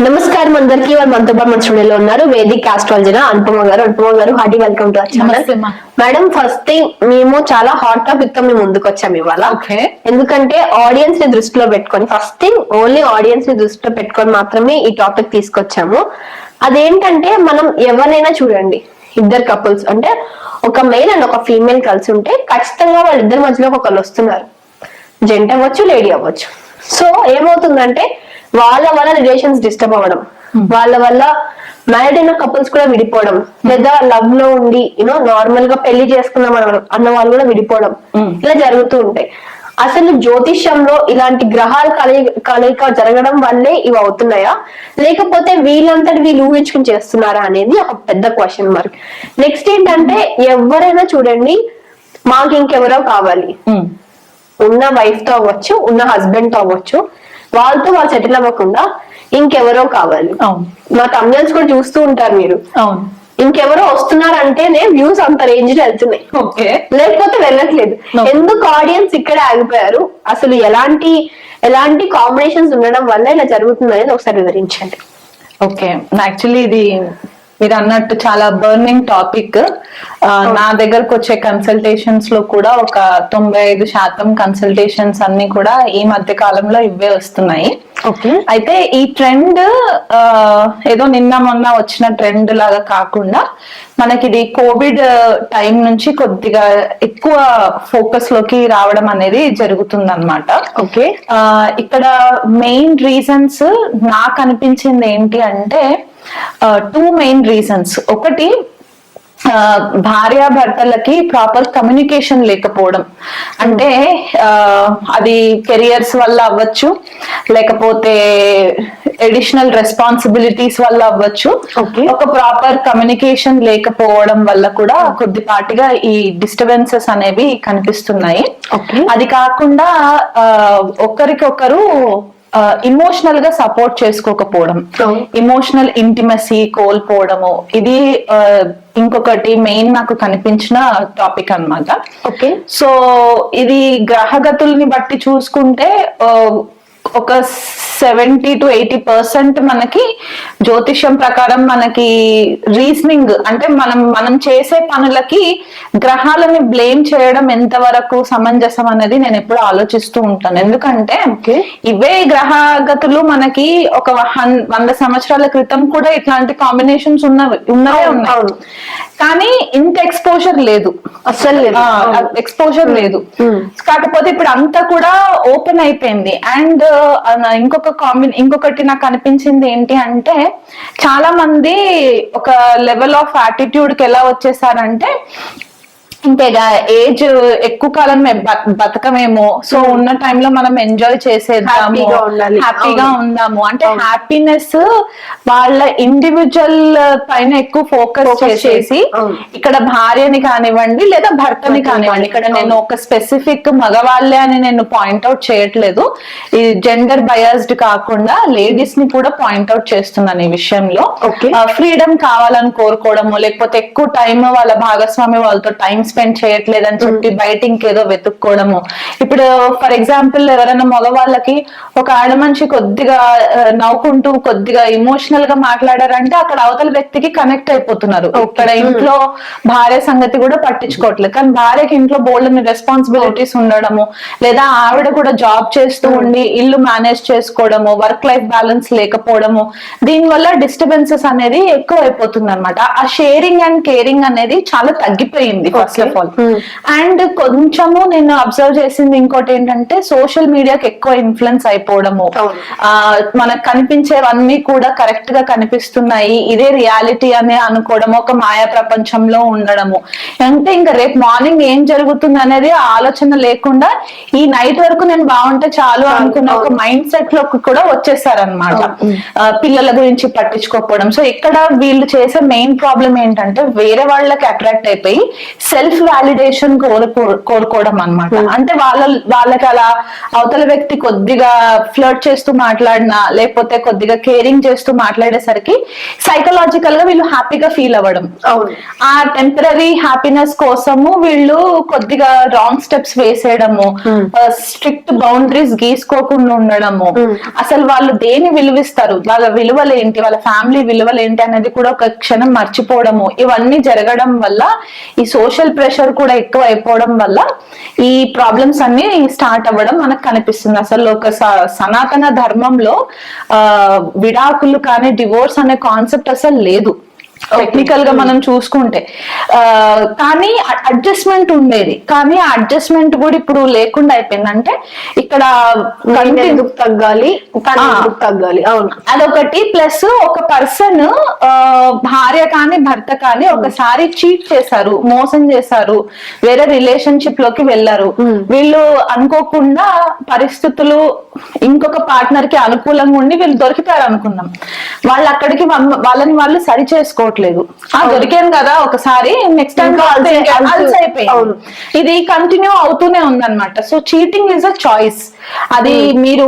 నమస్కారం అందరికి. వాళ్ళు మనతో పాటు మన స్టూడియోలో ఉన్నారు వేదిక్ ఆస్ట్రాలజర్ అనుపమ గారు hearty welcome to our channel. Madam, first thing మేము చాలా హాట్ టాపిక్ తో మేము ముందుకు వచ్చాము ఇవాళ. ఎందుకంటే ఆడియన్స్ ని దృష్టిలో పెట్టుకొని, ఫస్ట్ థింగ్ ఓన్లీ ఆడియన్స్ ని దృష్టిలో పెట్టుకొని మాత్రమే ఈ టాపిక్ తీసుకొచ్చాము. అదేంటంటే, మనం ఎవరైనా చూడండి, ఇద్దరు కపుల్స్ అంటే ఒక మెయిల్ అండ్ ఒక ఫీమేల్ కలిసి ఉంటే ఖచ్చితంగా వాళ్ళిద్దరి మధ్యలో ఒకళ్ళు వస్తున్నారు. జెంట్ అవ్వచ్చు, లేడీ అవ్వచ్చు. సో ఏమవుతుందంటే వాళ్ళ వల్ల రిలేషన్స్ డిస్టర్బ్ అవ్వడం, వాళ్ళ వల్ల మ్యారీడ్ అయిన కపుల్స్ కూడా విడిపోవడం, లేదా లవ్ లో ఉండి నార్మల్ గా పెళ్లి చేసుకున్నాం అన్న వాళ్ళు కూడా విడిపోవడం, ఇలా జరుగుతూ ఉంటాయి. అసలు జ్యోతిష్యంలో ఇలాంటి గ్రహాల కలయిక జరగడం వల్లే ఇవి అవుతున్నాయా, లేకపోతే వీళ్ళంతటి వీళ్ళు ఊహించుకుని చేస్తున్నారా అనేది ఒక పెద్ద క్వశ్చన్ మార్క్. నెక్స్ట్ ఏంటంటే, ఎవరైనా చూడండి, మాకు ఇంకెవరో కావాలి, ఉన్న వైఫ్ తో అవ్వచ్చు, ఉన్న హస్బెండ్ తో అవ్వచ్చు, వాళ్ళతో వాళ్ళు సెటిల్ అవ్వకుండా ఇంకెవరో కావాలి. మా తమిళన్స్ కూడా చూస్తూ ఉంటారు మీరు, ఇంకెవరో వస్తున్నారు అంటేనే వ్యూస్ అంత రేంజ్ లో వెళ్తున్నాయి, లేకపోతే వెళ్ళట్లేదు. ఎందుకు ఆడియన్స్ ఇక్కడే ఆగిపోయారు? అసలు ఎలాంటి కాంబినేషన్స్ ఉండడం వల్ల ఇలా జరుగుతుంది అనేది ఒకసారి వివరించండి. ఓకే, యాక్చువల్లీ ఇది మీరు అన్నట్టు చాలా బర్నింగ్ టాపిక్. నా దగ్గరకు వచ్చే కన్సల్టేషన్స్ లో కూడా ఒక 95% కన్సల్టేషన్స్ అన్ని కూడా ఈ మధ్య కాలంలో ఇవే వస్తున్నాయి. అయితే ఈ ట్రెండ్ ఏదో నిన్న మొన్న వచ్చిన ట్రెండ్ లాగా కాకుండా, మనకి ఇది కోవిడ్ టైం నుంచి కొద్దిగా ఎక్కువ ఫోకస్ లోకి రావడం అనేది జరుగుతుంది అనమాట. ఇక్కడ మెయిన్ రీజన్స్ నాకు అనిపించింది ఏంటి అంటే, 2 మెయిన్ రీజన్స్. ఒకటి, భార్యాభర్తలకి ప్రాపర్ కమ్యూనికేషన్ లేకపోవడం. అంటే అది కెరియర్స్ వల్ల అవ్వచ్చు, లేకపోతే అడిషనల్ రెస్పాన్సిబిలిటీస్ వల్ల అవ్వచ్చు. ఒక ప్రాపర్ కమ్యూనికేషన్ లేకపోవడం వల్ల కూడా కొద్దిపాటిగా ఈ డిస్టర్బెన్సెస్ అనేవి కనిపిస్తున్నాయి. అది కాకుండా ఒకరికొకరు ఇమోషనల్ గా సపోర్ట్ చేసుకోకపోవడం, ఇమోషనల్ ఇంటిమసీ కోల్పోవడము, ఇది ఇంకొకటి మెయిన్ నాకు కనిపించిన టాపిక్ అన్నమాట. సో ఇది గ్రహగతుల్ని బట్టి చూసుకుంటే ఒక 70 to 80% మనకి జ్యోతిష్యం ప్రకారం మనకి రీజనింగ్ అంటే మనం చేసే పనులకి గ్రహాలని బ్లేమ్ చేయడం ఎంతవరకు సమంజసం అనేది నేను ఎప్పుడు ఆలోచిస్తూ ఉంటాను. ఎందుకంటే ఇవే గ్రహగతులు మనకి ఒక 100 సంవత్సరాల క్రితం కూడా ఇట్లాంటి కాంబినేషన్స్ ఉన్నవే ఉన్నాయి, కానీ ఇంత ఎక్స్పోజర్ లేదు, అసలు ఎక్స్పోజర్ లేదు. కాకపోతే ఇప్పుడు అంతా కూడా ఓపెన్ అయిపోయింది. అండ్ ఇంకొకటి నాకు అనిపించింది ఏంటి అంటే, చాలా మంది ఒక లెవెల్ ఆఫ్ యాటిట్యూడ్ కి ఎలా వచ్చేసారంటే, ఇంకేగా ఏజ్ ఎక్కువ కాలం బతకమేమో, సో ఉన్న టైంలో మనం ఎంజాయ్ చేసేద్దాము, హ్యాపీగా ఉందాము అంటే హ్యాపీనెస్ వాళ్ళ ఇండివిజువల్ పైన ఎక్కువ ఫోకస్ చేసేసి, ఇక్కడ భార్యని కానివ్వండి లేదా భర్తని కానివ్వండి, ఇక్కడ నేను ఒక స్పెసిఫిక్ మగవాళ్ళే అని నేను పాయింట్అవుట్ చేయట్లేదు, ఈ జెండర్ బయాస్డ్ కాకుండా లేడీస్ ని కూడా పాయింట్అవుట్ చేస్తున్నాను ఈ విషయంలో. ఫ్రీడమ్ కావాలని కోరుకోవడము, లేకపోతే ఎక్కువ టైం వాళ్ళ భాగస్వామి వాళ్ళతో టైం స్పెండ్ చేయట్లేదని చెప్పి బయట ఇంకేదో వెతుక్కోవడము. ఇప్పుడు ఫర్ ఎగ్జాంపుల్, ఎవరైనా మగవాళ్ళకి ఒక ఆడ మనిషి కొద్దిగా నవ్వుకుంటూ కొద్దిగా ఇమోషనల్ గా మాట్లాడారంటే అక్కడ అవతల వ్యక్తికి కనెక్ట్ అయిపోతున్నారు. ఇక్కడ ఇంట్లో భార్య సంగతి కూడా పట్టించుకోవట్లేదు, కానీ భార్యకి ఇంట్లో బోల్డ్ రెస్పాన్సిబిలిటీస్ ఉండడము, లేదా ఆవిడ కూడా జాబ్ చేస్తూ ఉండి ఇల్లు మేనేజ్ చేసుకోవడము, వర్క్ లైఫ్ బ్యాలెన్స్ లేకపోవడము, దీనివల్ల డిస్టర్బెన్సెస్ అనేది ఎక్కువ అయిపోతుంది అనమాట. ఆ షేరింగ్ అండ్ కేరింగ్ అనేది చాలా తగ్గిపోయింది ఫస్ట్ ఆఫ్ ఆల్. అండ్ కొంచెము నేను అబ్జర్వ్ చేసింది ఇంకోటి ఏంటంటే, సోషల్ మీడియాకి ఎక్కువ ఇన్ఫ్లుయెన్స్ అయిపోవడము, మనకు కనిపించేవన్నీ కూడా కరెక్ట్ గా కనిపిస్తున్నాయి, ఇదే రియాలిటీ అని అనుకోవడము, ఒక మాయా ప్రపంచంలో ఉండడము. అంటే ఇంకా రేపు మార్నింగ్ ఏం జరుగుతుంది అనేది ఆలోచన లేకుండా ఈ నైట్ వరకు నేను బాగుంటే చాలు అనుకున్న ఒక మైండ్ సెట్ లో కూడా వచ్చేసారనమాట. పిల్లల గురించి పట్టించుకోకపోవడం. సో ఇక్కడ వీళ్ళు చేసే మెయిన్ ప్రాబ్లం ఏంటంటే, వేరే వాళ్ళకి అట్రాక్ట్ అయిపోయి సెల్ఫ్ సెల్ఫ్ వాలిడేషన్ కోరుకోవడం అన్నమాట. అంటే వాళ్ళకి అలా అవతల వ్యక్తి కొద్దిగా ఫ్లర్ట్ చేస్తూ మాట్లాడినా లేకపోతే కొద్దిగా కేరింగ్ చేస్తూ మాట్లాడేసరికి సైకలాజికల్ గా వీళ్ళు హ్యాపీగా ఫీల్ అవ్వడం, ఆ టెంపరీ హ్యాపీనెస్ కోసము వీళ్ళు కొద్దిగా రాంగ్ స్టెప్స్ వేసేయడము, స్ట్రిక్ట్ బౌండరీస్ గీసుకోకుండా ఉండడము, అసలు వాళ్ళు దేని విలువిస్తారు, వాళ్ళ విలువలు ఏంటి, వాళ్ళ ఫ్యామిలీ విలువలు ఏంటి అనేది కూడా ఒక క్షణం మర్చిపోవడము, ఇవన్నీ జరగడం వల్ల ఈ సోషల్ ప్రెషర్ కూడా ఎక్కువ అయిపోవడం వల్ల ఈ ప్రాబ్లమ్స్ అన్ని స్టార్ట్ అవ్వడం మనకు కనిపిస్తుంది. అసలు ఒక సనాతన ధర్మంలో విడాకులు కానీ డివోర్స్ అనే కాన్సెప్ట్ అసలు లేదు టెక్నికల్ గా మనం చూసుకుంటే. కానీ అడ్జస్ట్మెంట్ ఉండేది, కానీ ఆ అడ్జస్ట్మెంట్ కూడా ఇప్పుడు లేకుండా అయిపోయింది. అంటే ఇక్కడ తగ్గాలి తగ్గాలి అదొకటి, ప్లస్ ఒక పర్సన్ భార్య కానీ భర్త కానీ ఒకసారి చీట్ చేశారు, మోసం చేశారు, వేరే రిలేషన్షిప్ లోకి వెళ్ళారు, వీళ్ళు అనుకోకుండా పరిస్థితులు ఇంకొక పార్ట్నర్ కి అనుకూలంగా ఉండి వీళ్ళు దొరికిపోయారు అనుకున్నాం, వాళ్ళు అక్కడికి వాళ్ళని వాళ్ళు సరి చేసుకోవట్లేదు. దొరికాను కదా ఒకసారి, నెక్స్ట్ టైం అయిపోయింది, ఇది కంటిన్యూ అవుతూనే ఉందన్నమాట. So cheating is a choice. అది మీరు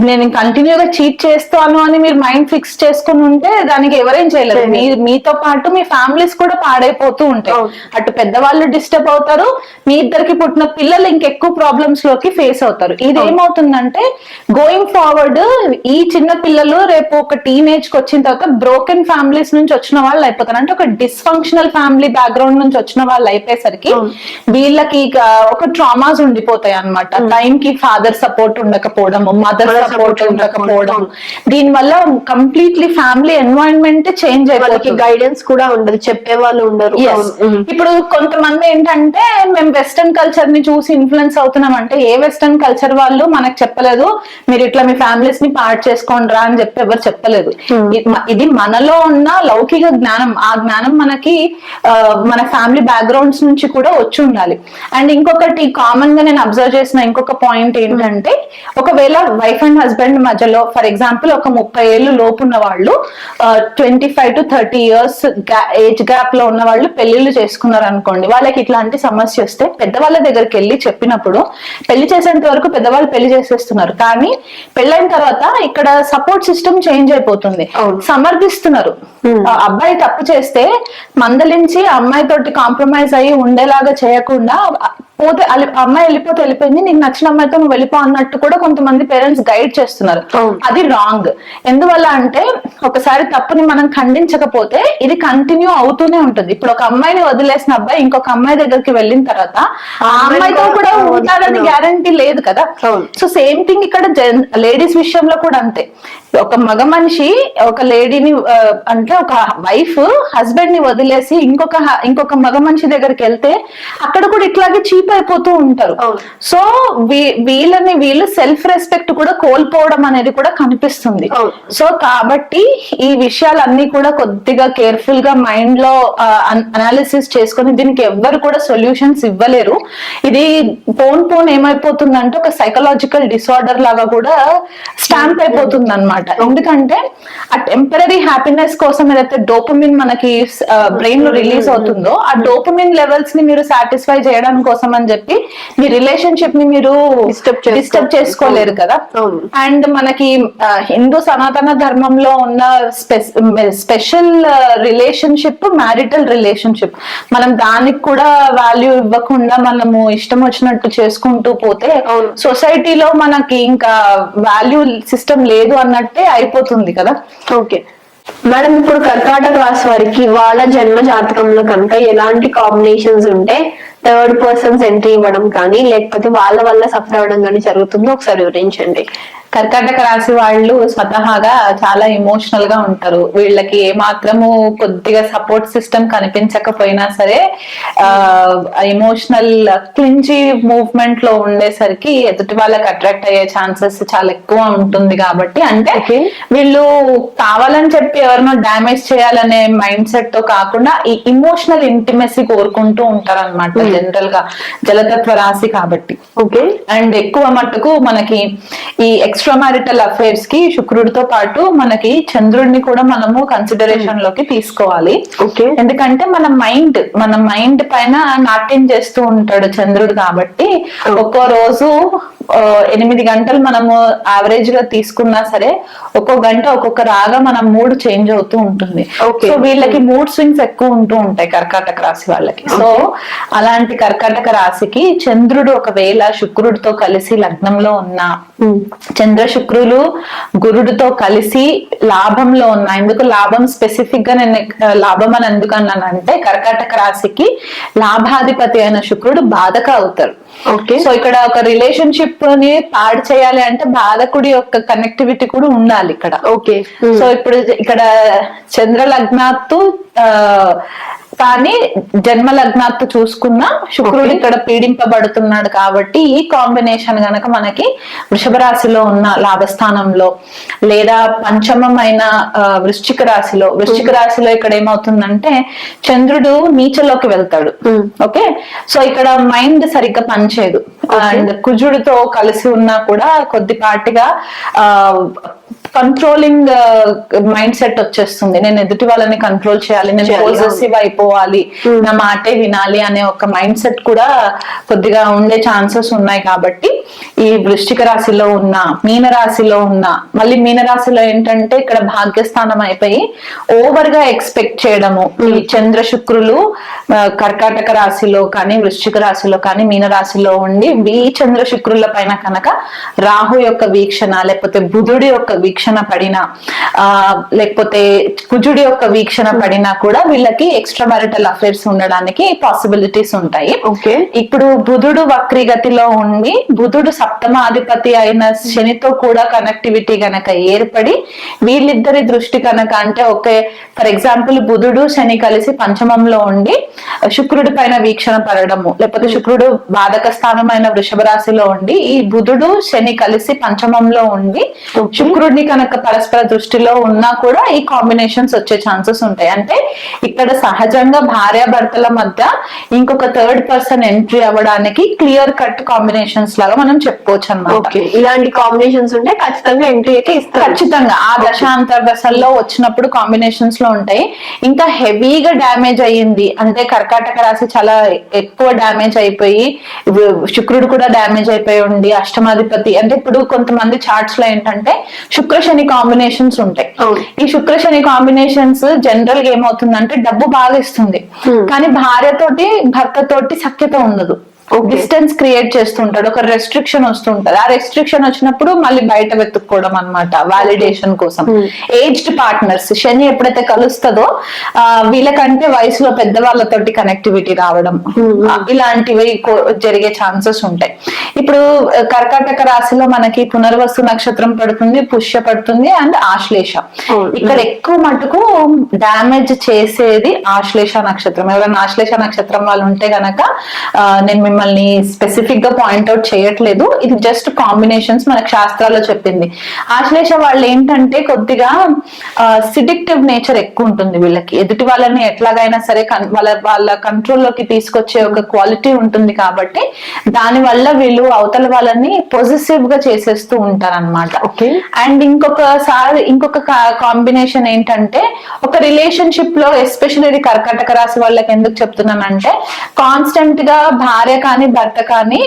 నేను కంటిన్యూగా చీట్ చేస్తాను అని మీరు మైండ్ ఫిక్స్ చేసుకుని ఉంటే దానికి ఎవరేం చేయలేరు. మీతో పాటు మీ ఫ్యామిలీస్ కూడా పాడైపోతూ ఉంటాయి. అటు పెద్దవాళ్ళు డిస్టర్బ్ అవుతారు, మీ ఇద్దరికి పుట్టిన పిల్లలు ఇంకెక్కువ ప్రాబ్లమ్స్ లోకి ఫేస్ అవుతారు. ఇది ఏమవుతుందంటే గోయింగ్ ఫార్వర్డ్ ఈ చిన్న పిల్లలు రేపు ఒక టీనేజ్ కి వచ్చిన తర్వాత బ్రోకెన్ ఫ్యామిలీస్ నుంచి వచ్చిన వాళ్ళు అయిపోతారు. అంటే ఒక డిస్ఫంక్షనల్ ఫ్యామిలీ బ్యాక్గ్రౌండ్ నుంచి వచ్చిన వాళ్ళు అయిపోయేసరికి వీళ్ళకి ఒక ట్రామాస్ ఉండిపోతాయి అన్నమాట. టైం కి ఫాదర్ సపోర్ట్ ఉండకపోవడం, మదర్ సపోర్ట్ ఉండకపోవడం, దీని వల్ల కంప్లీట్లీ ఫ్యామిలీ ఎన్వైరన్మెంట్ చేంజ్ అయిపోయి గైడెన్స్ కూడా ఉండదు, చెప్పే వాళ్ళు ఉండరు. ఇప్పుడు కొంతమంది ఏంటంటే మేము వెస్టర్న్ కల్చర్ ని చూసి ఇన్ఫ్లుయెన్స్ అవుతున్నాం అంటే, ఏ వెస్టర్న్ కల్చర్ వాళ్ళు మనకు చెప్పలేదు మీరు ఇట్లా మీ ఫ్యామిలీస్ ని పార్ట్ చేసుకోండి రా అని చెప్పి ఎవరు చెప్పలేదు. ఇది మనలో ఉన్న లౌకిక జ్ఞానం, ఆ జ్ఞానం మనకి మన ఫ్యామిలీ బ్యాక్గ్రౌండ్స్ నుంచి కూడా వచ్చి ఉండాలి. అండ్ ఇంకొకటి కామన్ గా నేను అబ్జర్వ్ చేసిన ఇంకొక పాయింట్ ఏంటంటే, ఒకవేళ వైఫ్ అండ్ హస్బెండ్ మధ్యలో ఫర్ ఎగ్జాంపుల్ ఒక 30 ఏళ్ళు లోపు ఉన్న వాళ్ళు 25 to 30 years ఏజ్ గ్యాప్ లో ఉన్న వాళ్ళు పెళ్లిళ్ళు చేసుకున్నారు అనుకోండి, వాళ్ళకి ఇట్లాంటి సమస్య వస్తే పెద్దవాళ్ళ దగ్గరికి వెళ్ళి చెప్పినప్పుడు పెళ్లి చేసేంత వరకు పెద్దవాళ్ళు పెళ్లి చేసేస్తున్నారు, కానీ పెళ్ళైన తర్వాత ఇక్కడ సపోర్ట్ సిస్టమ్ చేంజ్ అయిపోతుంది. సమర్థిస్తున్నారు. అబ్బాయి తప్పు చేస్తే మందలించి అమ్మాయి తోటి కాంప్రమైజ్ అయ్యి ఉండేలాగా చేయకుండా, పోతే అమ్మాయి వెళ్ళిపోతే వెళ్ళిపోయింది, నీకు నచ్చిన అమ్మాయితో నువ్వు వెళ్ళిపో అన్నట్టు కూడా కొంతమంది పేరెంట్స్ గైడ్ చేస్తున్నారు. అది రాంగ్. ఎందువల్ల అంటే ఒకసారి తప్పుని మనం ఖండించకపోతే ఇది కంటిన్యూ అవుతూనే ఉంటుంది. ఇప్పుడు ఒక అమ్మాయిని వదిలేసిన అబ్బాయి ఇంకొక అమ్మాయి దగ్గరికి వెళ్ళిన తర్వాత ఆ అమ్మాయితో కూడా ఉంటాడని గ్యారంటీ లేదు కదా. సో సేమ్ థింగ్ ఇక్కడ లేడీస్ విషయంలో కూడా అంతే. ఒక మగ మనిషి ఒక లేడీని అంటే ఒక వైఫ్ హస్బెండ్ ని వదిలేసి ఇంకొక మగ మనిషి దగ్గరికి వెళ్తే అక్కడ కూడా ఇట్లాగే చీప్ అయిపోతూ ఉంటారు. సో వీళ్ళు సెల్ఫ్ రెస్పెక్ట్ కూడా కోల్పోవడం అనేది కూడా కనిపిస్తుంది. సో కాబట్టి ఈ విషయాలన్నీ కూడా కొద్దిగా కేర్ఫుల్ గా మైండ్ లో అనాలిసిస్ చేసుకొని దీనికి ఎవ్వరు కూడా సొల్యూషన్స్ ఇవ్వలేరు. ఇది పోన్ ఏమైపోతుందంటే ఒక సైకలాజికల్ డిసార్డర్ లాగా కూడా స్టాంప్ అయిపోతుంది అన్నమాట. ఎందుకంటే ఆ టెంపరీ హ్యాపీనెస్ కోసం ఏదైతే డోపమిన్ మనకి బ్రెయిన్ లో రిలీజ్ అవుతుందో, ఆ డోపమిన్ లెవెల్స్ ని మీరు సాటిస్ఫై చేయడం కోసం అని చెప్పి మీ రిలేషన్షిప్ ని మీరు డిస్టర్బ్ చేసుకోలేరు కదా. అండ్ మనకి హిందూ సనాతన ధర్మంలో ఉన్న స్పెషల్ రిలేషన్షిప్ మ్యారిటల్ రిలేషన్షిప్. మనం దానికి కూడా వాల్యూ ఇవ్వకుండా మనము ఇష్టం వచ్చినట్టు చేసుకుంటూ పోతే సొసైటీలో మనకి ఇంకా వాల్యూ సిస్టమ్ లేదు అన్నట్టే అయిపోతుంది కదా. ఓకే మేడం, ఇప్పుడు కర్కాటక రాశి వారికి వాళ్ళ జన్మ జాతకంలో కనుక ఎలాంటి కాంబినేషన్స్ ఉంటే థర్డ్ పర్సన్స్ ఎంట్రీ ఇవ్వడం కానీ లేకపోతే వాళ్ళ వల్ల సఫర్ అవ్వడం కానీ జరుగుతుందో ఒకసారి వివరించండి. కర్కాటక రాశి వాళ్ళు స్వతహాగా చాలా ఎమోషనల్ గా ఉంటారు. వీళ్ళకి ఏమాత్రము కొద్దిగా సపోర్ట్ సిస్టమ్ కనిపించకపోయినా సరే ఎమోషనల్ క్లింజీ మూవ్మెంట్ లో ఉండేసరికి ఎదుటి వాళ్ళకి అట్రాక్ట్ అయ్యే ఛాన్సెస్ చాలా ఎక్కువ ఉంటుంది. కాబట్టి అంటే వీళ్ళు కావాలని చెప్పి ఎవరినో డ్యామేజ్ చేయాలనే మైండ్ సెట్ తో కాకుండా ఈ ఇమోషనల్ ఇంటిమెసీ కోరుకుంటూ ఉంటారు అనమాట జనరల్ గా జలతత్వ రాశి కాబట్టి. అండ్ ఎక్కువ మట్టుకు మనకి ఈ ఎక్స్ట్రా మ్యారిటల్ అఫైర్స్ కి శుక్రుడితో పాటు మనకి చంద్రుడిని కూడా మనము కన్సిడరేషన్ లోకి తీసుకోవాలి. ఎందుకంటే మన మైండ్ పైన నాట్యం చేస్తూ ఉంటాడు చంద్రుడు కాబట్టి ఒక్కో రోజు 8 గంటలు మనము యావరేజ్ గా తీసుకున్నా సరే ఒక్కో గంట ఒక్కొక్క రాగా మన మూడ్ చేంజ్ అవుతూ ఉంటుంది. సో వీళ్ళకి మూడ్ స్వింగ్స్ ఎక్కువ ఉంటూ ఉంటాయి కర్కాటక రాశి వాళ్ళకి. సో అలాంటి కర్కాటక రాశికి చంద్రుడు ఒకవేళ శుక్రుడితో కలిసి లగ్నంలో ఉన్నా, చంద్ర శుక్రులు గురుడితో కలిసి లాభంలో ఉన్నా, ఎందుకు లాభం స్పెసిఫిక్ గా నేను లాభం అని ఎందుకు అన్నానంటే కర్కాటక రాశికి లాభాధిపతి అయిన శుక్రుడు బాధక అవుతారు. సో ఇక్కడ ఒక రిలేషన్షిప్ ని పాడు చేయాలి అంటే బాధకుడి యొక్క కనెక్టివిటీ కూడా ఉండాలి ఇక్కడ. సో ఇప్పుడు ఇక్కడ చంద్ర లగ్నాత్తు కానీ జన్మ లగ్నాత్తు చూసుకున్నా శుక్రుడు ఇక్కడ పీడింపబడుతున్నాడు కాబట్టి ఈ కాంబినేషన్ గనక మనకి వృషభ రాశిలో ఉన్న లాభస్థానంలో లేదా పంచమమైన వృశ్చిక రాశిలో ఇక్కడ ఏమవుతుందంటే చంద్రుడు నీచలోకి వెళ్తాడు. ఓకే, సో ఇక్కడ మైండ్ సరిగ్గా పనిచేయదు. అండ్ కుజుడితో కలిసి ఉన్నా కూడా కొద్దిపాటిగా కంట్రోలింగ్ మైండ్ సెట్ వచ్చేస్తుంది. నేను ఎదుటి వాళ్ళని కంట్రోల్ చేయాలి, నేను పాజిటివ్ అయిపోవాలి, నా మాటే వినాలి అనే ఒక మైండ్ సెట్ కూడా కొద్దిగా ఉండే ఛాన్సెస్ ఉన్నాయి. కాబట్టి ఈ వృశ్చిక రాశిలో ఉన్న, మీన రాశిలో ఉన్న, మళ్ళీ మీన రాశిలో ఏంటంటే ఇక్కడ భాగ్యస్థానం అయిపోయి ఓవర్ గా ఎక్స్పెక్ట్ చేయడము. ఈ చంద్ర శుక్రులు కర్కాటక రాశిలో కానీ వృశ్చిక రాశిలో కానీ మీన రాశిలో ఉండి ఈ చంద్ర శుక్రుల పైన కనుక రాహు యొక్క వీక్షణ లేకపోతే బుధుడి యొక్క వీక్షణ పడినా లేకపోతే కుజుడి యొక్క వీక్షణ పడినా కూడా వీళ్ళకి ఎక్స్ట్రా మ్యారిటల్ అఫైర్స్ ఉండడానికి పాసిబిలిటీస్ ఉంటాయి. ఇప్పుడు బుధుడు వక్రీగతిలో ఉండి బుధుడు సప్తమాధిపతి అయిన శనితో కూడా కనెక్టివిటీ గనక ఏర్పడి వీళ్ళిద్దరి దృష్టి కనుక అంటే ఓకే ఫర్ ఎగ్జాంపుల్ బుధుడు శని కలిసి పంచమంలో ఉండి శుక్రుడి పైన వీక్షణ పడడము, లేకపోతే శుక్రుడు బాధక స్థానమైన వృషభ రాశిలో ఉండి ఈ బుధుడు శని కలిసి పంచమంలో ఉండి శుక్రుడిని కనుక పరస్పర దృష్టిలో ఉన్నా కూడా ఈ కాంబినేషన్స్ వచ్చే ఛాన్సెస్ ఉంటాయి. అంటే ఇక్కడ సహజంగా భార్యాభర్తల మధ్య ఇంకొక థర్డ్ పర్సన్ ఎంట్రీ అవ్వడానికి క్లియర్ కట్ కాంబినేషన్స్ లాగా మనం చెప్పుకోవచ్చు అన్నమాట. ఇలాంటి కాంబినేషన్స్ ఉంటే ఖచ్చితంగా ఎంట్రీ అయితే ఇస్తారు. ఖచ్చితంగా ఆ దశాంతర దశల్లో వచ్చినప్పుడు కాంబినేషన్స్ లో ఉంటాయి. ఇంకా హెవీగా డ్యామేజ్ అయ్యింది అంటే కర్కాటక రాశి చాలా ఎక్కువ డ్యామేజ్ అయిపోయి శుక్రుడు కూడా డ్యామేజ్ అయిపోయి ఉండి అష్టమాధిపతి అంటే ఇప్పుడు కొంతమంది చార్ట్స్ లో ఏంటంటే శుక్ర శని కాంబినేషన్స్ ఉంటాయి. ఈ శుక్ర శని కాంబినేషన్స్ జనరల్ గా ఏమవుతుందంటే డబ్బు బాగా ఇస్తుంది కానీ భార్యతోటి భర్తతోటి సఖ్యత ఉండదు. డిస్టెన్స్ క్రియేట్ చేస్తుంటాడు, ఒక రెస్ట్రిక్షన్ వస్తుంటది. ఆ రెస్ట్రిక్షన్ వచ్చినప్పుడు మళ్ళీ బయట వెతుక్కోవడం అన్నమాట వాలిడేషన్ కోసం. ఏజ్డ్ పార్ట్నర్స్ శని ఎప్పుడైతే కలుస్తుందో వీళ్ళకంటే వయసులో పెద్దవాళ్ళతోటి కనెక్టివిటీ రావడం ఇలాంటివి జరిగే ఛాన్సెస్ ఉంటాయి. ఇప్పుడు కర్కాటక రాశిలో మనకి పునర్వసు నక్షత్రం పడుతుంది, పుష్య పడుతుంది అండ్ ఆశ్లేష. ఇక్కడ ఎక్కువ మటుకు డ్యామేజ్ చేసేది ఆశ్లేష నక్షత్రం. ఎవరైనా ఆశ్లేష నక్షత్రం వాళ్ళు ఉంటే గనక నేను మిమ్మల్ని స్పెసిఫిక్ గా పాయింట్అవుట్ చేయట్లేదు, ఇది జస్ట్ కాంబినేషన్స్ మనకు శాస్త్రాల్లో చెప్పింది. ఆశ్లేష వాళ్ళు ఏంటంటే కొద్దిగా సిడిక్టివ్ నేచర్ ఎక్కువ ఉంటుంది వీళ్ళకి. ఎదుటి వాళ్ళని ఎట్లాగైనా సరే వాళ్ళ కంట్రోల్లోకి తీసుకొచ్చే ఒక క్వాలిటీ ఉంటుంది కాబట్టి దాని వల్ల వీళ్ళు అవతల వాళ్ళని పొజిటివ్ గా చేసేస్తూ ఉంటారు అనమాట. అండ్ ఇంకొక కాంబినేషన్ ఏంటంటే ఒక రిలేషన్షిప్ లో ఎస్పెషల్లీ కర్కాటక రాశి వాళ్ళకి ఎందుకు చెప్తున్నానంటే కాన్స్టెంట్ గా భార్య కానీ భర్త కానీ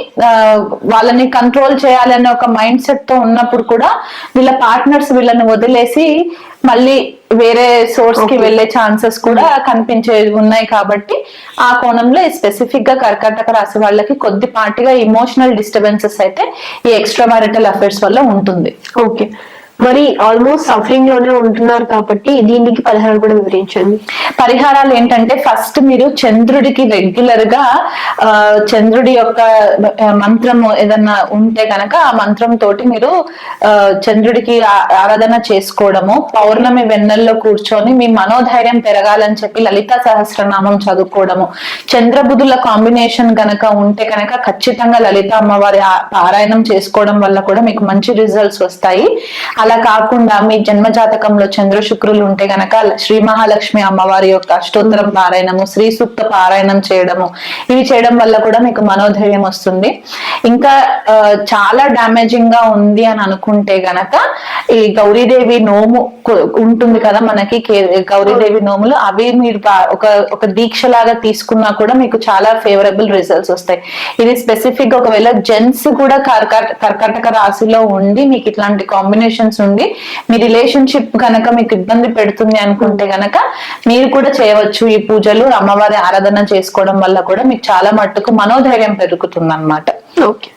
వాళ్ళని కంట్రోల్ చేయాలనే ఒక మైండ్ సెట్ తో ఉన్నప్పుడు కూడా వీళ్ళ పార్ట్నర్స్ వీళ్ళని వదిలేసి మళ్ళీ వేరే సోర్స్ కి వెళ్లే ఛాన్సెస్ కూడా కనిపించేవి ఉన్నాయి. కాబట్టి ఆ కోణంలో స్పెసిఫిక్ గా కర్కాటక రాశి వాళ్ళకి కొద్దిపాటిగా ఇమోషనల్ డిస్టర్బెన్సెస్ అయితే ఈ ఎక్స్ట్రా మ్యారిటల్ అఫైర్స్ వల్ల ఉంటుంది. ఓకే, మరి ఆల్మోస్ట్ సఫరింగ్ లోనే ఉంటున్నారు కాబట్టి దీనికి పరిహారాలు కూడా వివరించండి. పరిహారాలు ఏంటంటే ఫస్ట్ మీరు చంద్రుడికి రెగ్యులర్ గా చంద్రుడి యొక్క మంత్రం ఏదన్నా ఉంటే కనుక ఆ మంత్రం తోటి మీరు చంద్రుడికి ఆరాధన చేసుకోవడము, పౌర్ణమి వెన్నెల్లో కూర్చొని మీ మనోధైర్యం పెరగాలని చెప్పి లలితా సహస్రనామం చదువుకోవడము, చంద్రబుధుల కాంబినేషన్ గనక ఉంటే కనుక ఖచ్చితంగా లలిత అమ్మవారి పారాయణం చేసుకోవడం వల్ల కూడా మీకు మంచి రిజల్ట్స్ వస్తాయి. అలా కాకుండా మీ జన్మ జాతకంలో చంద్ర శుక్రులు ఉంటే గనక శ్రీ మహాలక్ష్మి అమ్మవారి యొక్క అష్టోత్తరం పారాయణము, శ్రీ సూక్త పారాయణం చేయడము, ఇవి చేయడం వల్ల కూడా మీకు మనోధైర్యం వస్తుంది. ఇంకా చాలా డామేజింగ్ గా ఉంది అని అనుకుంటే గనక ఈ గౌరీదేవి నోము ఉంటుంది కదా మనకి, గౌరీదేవి నోములు, అవి మీరు ఒక దీక్ష లాగా తీసుకున్నా కూడా మీకు చాలా ఫేవరబుల్ రిజల్ట్స్ వస్తాయి. ఇది స్పెసిఫిక్ ఒకవేళ జెంట్స్ కూడా కర్కాటక రాశిలో ఉండి మీకు ఇట్లాంటి కాంబినేషన్స్ ఉండి మీ రిలేషన్షిప్ కనుక మీకు ఇబ్బంది పెడుతుంది అనుకుంటే గనక మీరు కూడా చేయవచ్చు ఈ పూజలు. అమ్మవారి ఆరాధన చేసుకోవడం వల్ల కూడా మీకు చాలా మట్టుకు మనోధైర్యం పెరుగుతుంది అన్నమాట. ఓకే.